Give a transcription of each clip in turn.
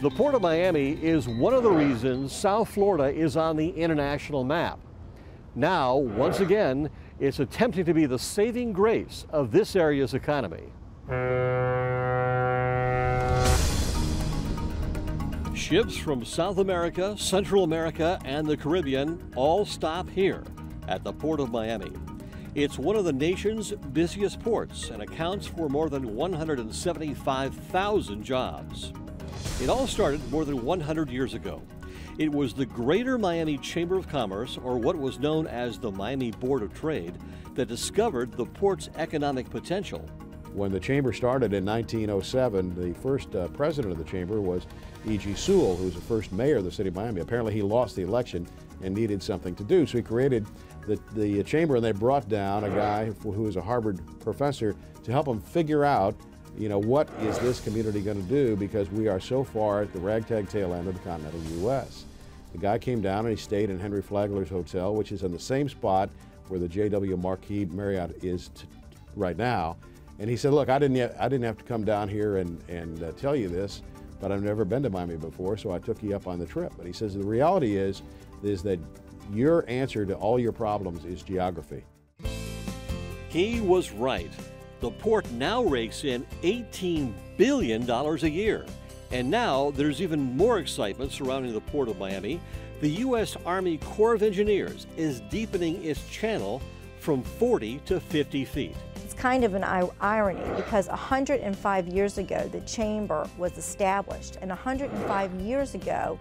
The Port of Miami is one of the reasons South Florida is on the international map. Now, once again, it's attempting to be the saving grace of this area's economy. Ships from South America, Central America, and the Caribbean all stop here at the Port of Miami. It's one of the nation's busiest ports and accounts for more than 175,000 jobs. It all started more than 100 years ago. It was the Greater Miami Chamber of Commerce, or what was known as the Miami Board of Trade, that discovered the port's economic potential. When the chamber started in 1907, the first president of the chamber was E.G. Sewell, who was the first mayor of the city of Miami. Apparently he lost the election and needed something to do, so he created the chamber, and they brought down a guy who was a Harvard professor to help him figure out, what is this community going to do, because we are so far at the ragtag tail end of the continental U.S. The guy came down and he stayed in Henry Flagler's hotel, which is in the same spot where the J.W. Marquis Marriott is right now. And he said, look, I didn't have to come down here and tell you this, but I've never been to Miami before, so I took you up on the trip. But he says the reality is that your answer to all your problems is geography. He was right. The port now rakes in $18 billion a year. And now there's even more excitement surrounding the Port of Miami. The U.S. Army Corps of Engineers is deepening its channel from 40 to 50 feet. It's kind of an irony, because 105 years ago the chamber was established, and 105 years ago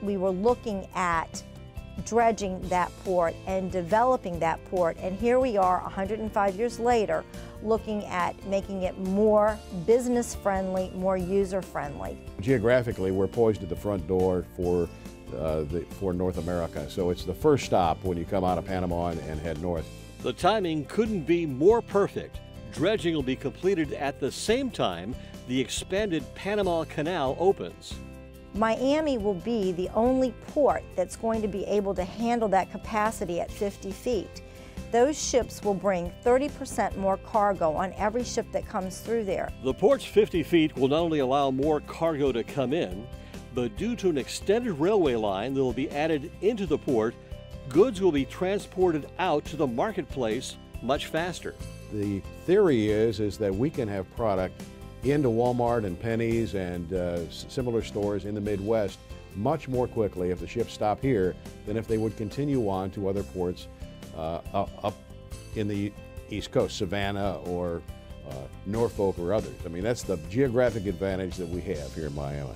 we were looking at dredging that port and developing that port, and here we are 105 years later looking at making it more business friendly, more user friendly. Geographically, we're poised at the front door for North America, so it's the first stop when you come out of Panama and head north. The timing couldn't be more perfect. Dredging will be completed at the same time the expanded Panama Canal opens. Miami will be the only port that's going to be able to handle that capacity at 50 feet. Those ships will bring 30% more cargo on every ship that comes through there. The port's 50 feet will not only allow more cargo to come in, but due to an extended railway line that will be added into the port, goods will be transported out to the marketplace much faster. The theory is that we can have product into Walmart and Penny's and similar stores in the Midwest much more quickly if the ships stop here than if they would continue on to other ports up in the East Coast, Savannah or Norfolk or others. I mean, that's the geographic advantage that we have here in Miami.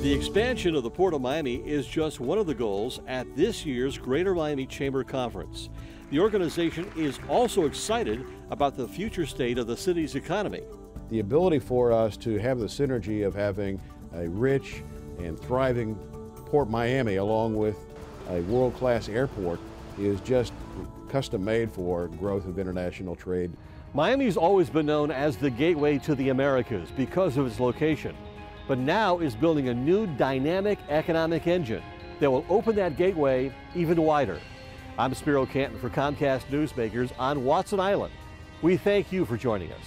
The expansion of the Port of Miami is just one of the goals at this year's Greater Miami Chamber Conference. The organization is also excited about the future state of the city's economy. The ability for us to have the synergy of having a rich and thriving Port Miami along with a world-class airport is just custom made for growth of international trade. Miami's always been known as the gateway to the Americas because of its location, but now is building a new dynamic economic engine that will open that gateway even wider. I'm Spiro Canton for Comcast Newsmakers on Watson Island. We thank you for joining us.